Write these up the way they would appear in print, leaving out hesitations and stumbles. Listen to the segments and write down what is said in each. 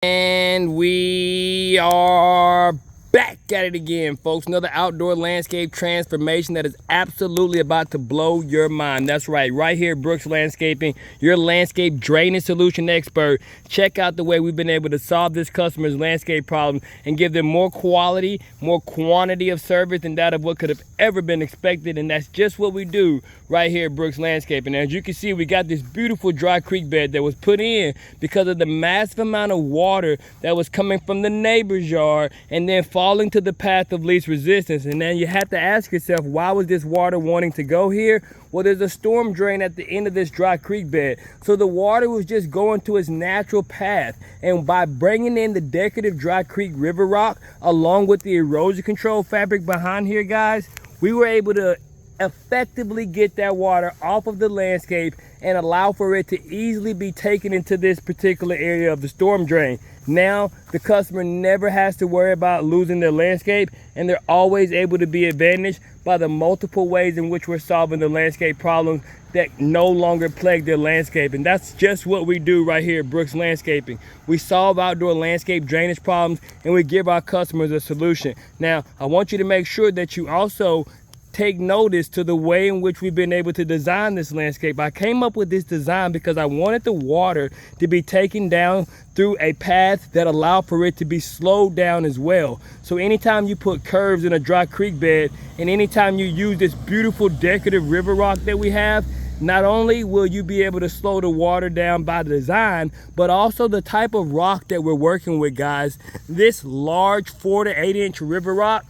And we are back at it again, folks. Another outdoor landscape transformation that is absolutely about to blow your mind. That's right here, Brooks Landscaping, your landscape drainage solution expert. Check out the way we've been able to solve this customer's landscape problem and give them more quality, more quantity of service than that of what could have ever been expected. And that's just what we do right here at Brooks Landscaping. And as you can see, we got this beautiful dry creek bed that was put in because of the massive amount of water that was coming from the neighbor's yard and then falling to the path of least resistance. And then you have to ask yourself, why was this water wanting to go here? Well, there's a storm drain at the end of this dry creek bed. So the water was just going to its natural path. And by bringing in the decorative dry creek river rock, along with the erosion control fabric behind here, guys, we were able to effectively get that water off of the landscape and allow for it to easily be taken into this particular area of the storm drain. Now the customer never has to worry about losing their landscape, and they're always able to be advantaged by the multiple ways in which we're solving the landscape problems that no longer plague their landscape. And that's just what we do right here at Brooks Landscaping. We solve outdoor landscape drainage problems and we give our customers a solution. Now I want you to make sure that you also take notice to the way in which we've been able to design this landscape. I came up with this design because I wanted the water to be taken down through a path that allowed for it to be slowed down as well. So anytime you put curves in a dry creek bed, and anytime you use this beautiful decorative river rock that we have, not only will you be able to slow the water down by design, but also the type of rock that we're working with, guys. This large 4 to 8 inch river rock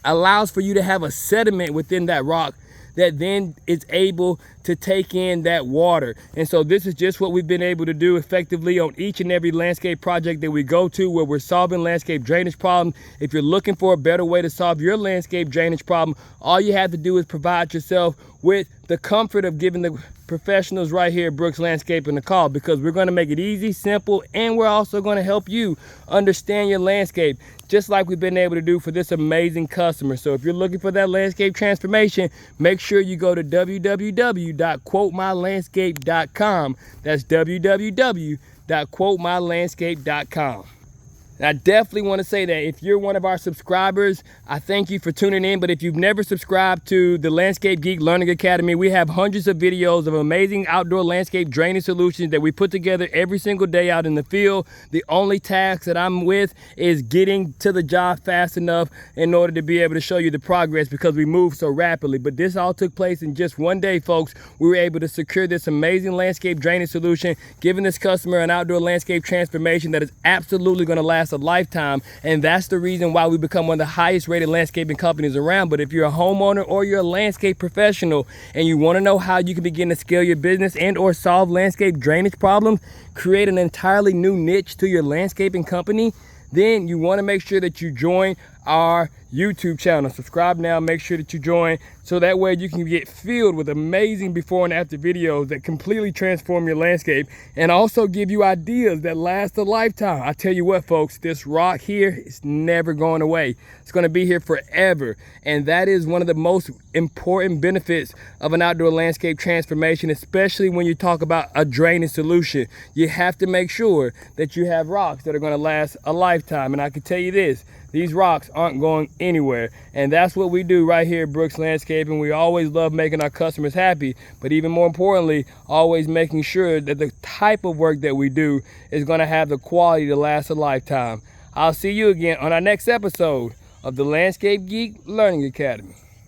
allows for you to have a sediment within that rock that then is able to take in that water. And so this is just what we've been able to do effectively on each and every landscape project that we go to where we're solving landscape drainage problems. If you're looking for a better way to solve your landscape drainage problem, all you have to do is provide yourself with the comfort of giving the professionals right here at Brooks Landscaping a call, because we're going to make it easy, simple, and we're also going to help you understand your landscape, just like we've been able to do for this amazing customer. So if you're looking for that landscape transformation, make sure you go to www.quotemylandscape.com. That's www.quotemylandscape.com. And I definitely want to say that if you're one of our subscribers, I thank you for tuning in. But if you've never subscribed to the Landscape Geek Learning Academy, we have hundreds of videos of amazing outdoor landscape drainage solutions that we put together every single day out in the field. The only task that I'm with is getting to the job fast enough in order to be able to show you the progress, because we move so rapidly. But this all took place in just one day, folks. We were able to secure this amazing landscape drainage solution, giving this customer an outdoor landscape transformation that is absolutely going to last a lifetime. And that's the reason why we become one of the highest rated landscaping companies around. But if you're a homeowner or you're a landscape professional and you want to know how you can begin to scale your business and or solve landscape drainage problems, create an entirely new niche to your landscaping company, then you want to make sure that you join our YouTube channel. Subscribe now, make sure that you join, so that way you can get filled with amazing before and after videos that completely transform your landscape and also give you ideas that last a lifetime. I tell you what, folks, this rock here is never going away. It's going to be here forever. And that is one of the most important benefits of an outdoor landscape transformation, especially when you talk about a drainage solution. You have to make sure that you have rocks that are going to last a lifetime. And I can tell you this, these rocks aren't going anywhere. And that's what we do right here at Brooks Landscaping. We always love making our customers happy, but even more importantly, always making sure that the type of work that we do is going to have the quality to last a lifetime. I'll see you again on our next episode of the Landscape Geek Learning Academy.